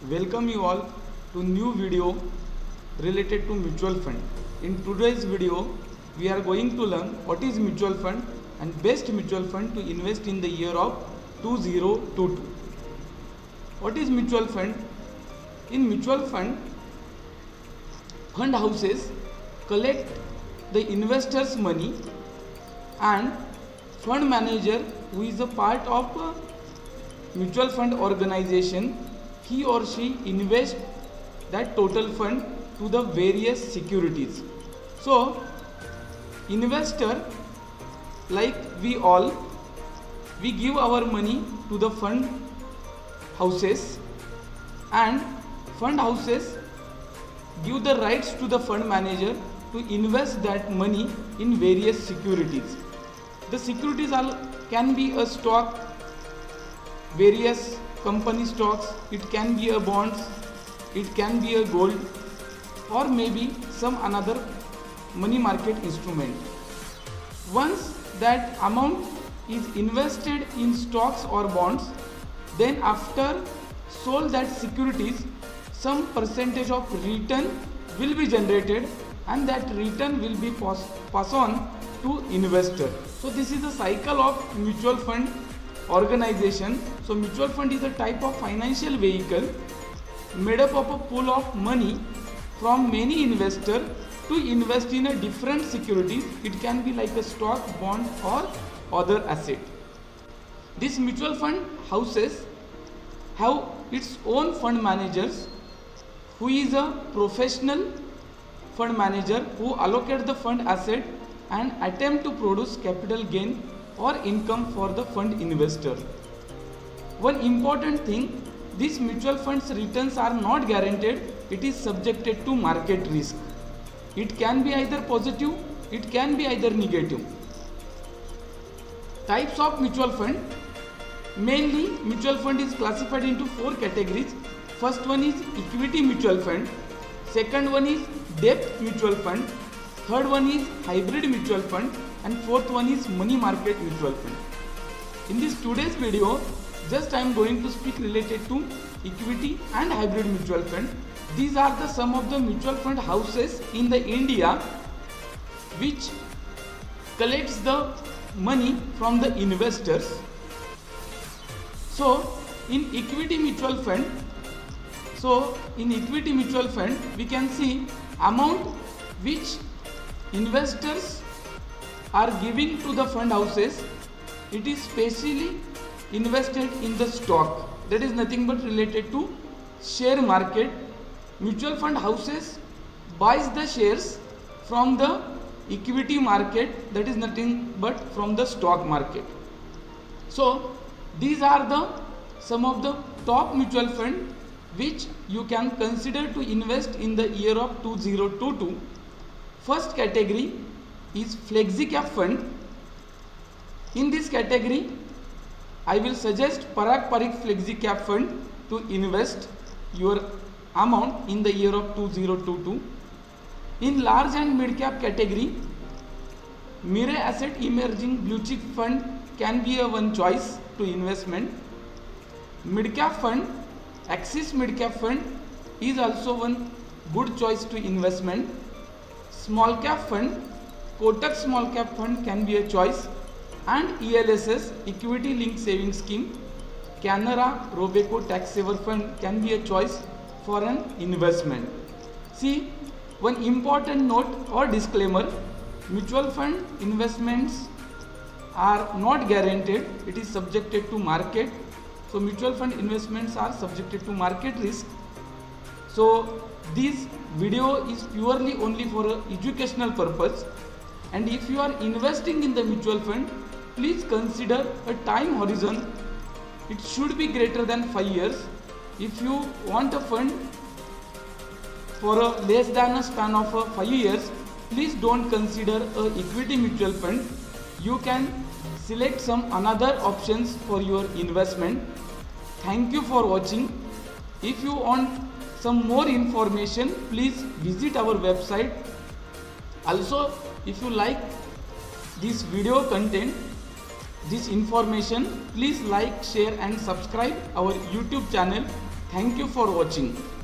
welcome you all to new video related to mutual fund. In today's video, we are going to learn what is mutual fund and best mutual fund to invest in the year of 2022. What is mutual fund? In mutual fund houses collect the investors' money and fund manager who is a part of a mutual fund organization, he or she invests that total fund to the various securities. So investor, like we all, we give our money to the fund houses and fund houses give the rights to the fund manager to invest that money in various securities. The securities can be a stock, various company stocks, it can be a bonds, it can be a gold, or maybe some another money market instrument. Once that amount is invested in stocks or bonds, then after sold that securities, some percentage of return will be generated and that return will be pass on to investor. So this is the cycle of mutual fund organization. So mutual fund is a type of financial vehicle made up of a pool of money from many investors to invest in a different securities. It can be like a stock, bond or other asset. These mutual fund houses have its own fund managers who is a professional fund manager who allocate the fund asset and attempt to produce capital gain or income for the fund investor. One important thing, these mutual funds returns are not guaranteed, it is subjected to market risk. It can be either positive, it can be either negative. Types of mutual fund. Mainly mutual fund is classified into 4 categories. First one is equity mutual fund, second one is debt mutual fund, third one is hybrid mutual fund, and fourth one is money market mutual fund. In this today's video, just I am going to speak related to equity and hybrid mutual fund. These are the some of the mutual fund houses in the India which collects the money from the investors. So in equity mutual fund, we can see amount which investors are giving to the fund houses. It is specially invested in the stock, that is nothing but related to share market. Mutual fund houses buys the shares from the equity market, that is nothing but from the stock market. So these are the some of the top mutual fund which you can consider to invest in the year of 2022. First category is Flexi Cap Fund. In this category, I will suggest Parak Parikh Flexi Cap Fund to invest your amount in the year of 2022. In large and mid cap category, Mirae Asset Emerging Blue Chip Fund can be a one choice to investment. Mid cap fund, Axis Mid Cap Fund is also one good choice to investment. Small cap fund, Kotak Small Cap Fund can be a choice, and ELSS Equity Linked Savings Scheme, Canara Robeco Tax Saver Fund can be a choice for an investment. See, one important note or disclaimer, mutual fund investments are not guaranteed, it is subjected to market. So mutual fund investments are subjected to market risk. So this video is purely only for a educational purpose, and if you are investing in the mutual fund, please consider a time horizon. It should be greater than 5 years. If you want a fund for a less than a span of 5 years, please don't consider a equity mutual fund. You can select some another options for your investment. Thank you for watching. If you want some more information, please visit our website. Also, if you like this video content, this information, please like, share and subscribe our YouTube channel Thank you for watching.